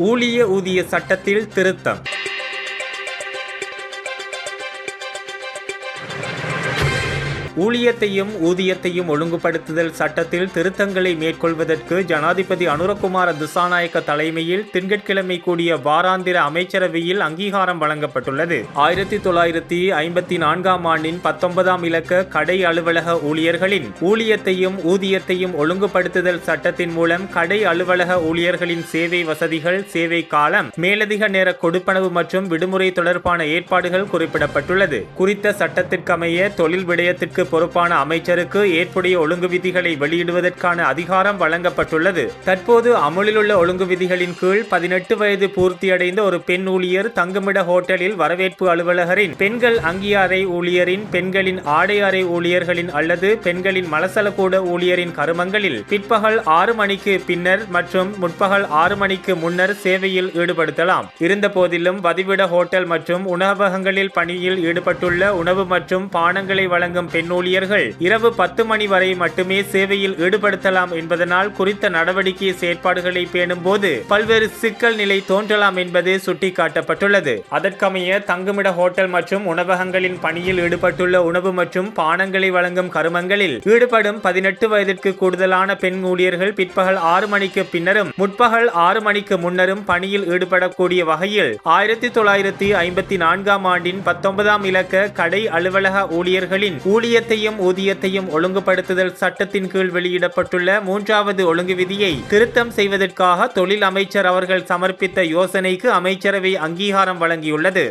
ஊதிய சட்டத்தில் திருத்தம். ஊதியத்தையும் ஒழுங்குபடுத்துதல் சட்டத்தில் திருத்தங்களை மேற்கொள்வதற்கு ஜனாதிபதி அனுரகுமார திசாநாயக்க தலைமையில் திங்கட்கிழமை கூடிய வாராந்திர அமைச்சரவையில் அங்கீகாரம் வழங்கப்பட்டுள்ளது. 1954ஆம் ஆண்டின் 19ஆம் இலக்க கடை அலுவலக ஊழியர்களின் ஊதியத்தையும் ஒழுங்குபடுத்துதல் சட்டத்தின் மூலம் கடை அலுவலக ஊழியர்களின் சேவை வசதிகள், சேவை காலம், மேலதிக நேர கொடுப்பனவு மற்றும் விடுமுறை தொடர்பான ஏற்பாடுகள் குறிப்பிடப்பட்டுள்ளது. குறித்த சட்டத்திற்கமைய தொழில் விடயத்திற்கு பொறுப்பான அமைச்சருக்கு ஏற்புடைய ஒழுங்கு விதிகளை வெளியிடுவதற்கான அதிகாரம் வழங்கப்பட்டுள்ளது. தற்போது அமுலிலுள்ள ஒழுங்கு விதிகளின் கீழ் 18 வயது பூர்த்தியடைந்த ஒரு பெண் ஊழியர் தங்குமிட ஹோட்டலில் வரவேற்பு அலுவலகரின், பெண்கள் அங்கிய அறை ஊழியரின், பெண்களின் ஆடை அறை ஊழியர்களின் அல்லது பெண்களின் மலசலக்கூட ஊழியரின் கருமங்களில் பிற்பகல் 6 மணிக்கு பின்னர் மற்றும் முற்பகல் 6 மணிக்கு முன்னர் சேவையில் ஈடுபடுத்தலாம். இருந்தபோதிலும் வதிவிட ஹோட்டல் மற்றும் உணவகங்களில் பணியில் ஈடுபட்டுள்ள உணவு மற்றும் பானங்களை வழங்கும் பெண் ஊழியர்கள் இரவு 10 மணி வரை மட்டுமே சேவையில் ஈடுபடுத்தலாம் என்பதனால் குறித்த நடவடிக்கை செயற்பாடுகளை பேணும் போது பல்வேறு சிக்கல் நிலை தோன்றலாம் என்பது சுட்டிக்காட்டப்பட்டுள்ளது. அதற்கமைய தங்குமிட ஹோட்டல் மற்றும் உணவகங்களின் பணியில் ஈடுபட்டுள்ள உணவு மற்றும் பானங்களை வழங்கும் கருமங்களில் ஈடுபடும் 18 வயதிற்கு கூடுதலான பெண் ஊழியர்கள் பிற்பகல் 6 மணிக்கு பின்னரும் முற்பகல் 6 மணிக்கு முன்னரும் பணியில் ஈடுபடக்கூடிய வகையில் 1954ஆம் ஆண்டின் 19ஆம் இலக்க கடை அலுவலக ஊழியர்களின் ஊதியத்தையும் ஒழுங்குபடுத்துதல் சட்டத்தின் கீழ் வெளியிடப்பட்டுள்ள 3வது ஒழுங்கு விதியை திருத்தம் செய்வதற்காக தொழில் அமைச்சர் அவர்கள் சமர்ப்பித்த யோசனைக்கு அமைச்சரவை அங்கீகாரம் வழங்கியுள்ளது.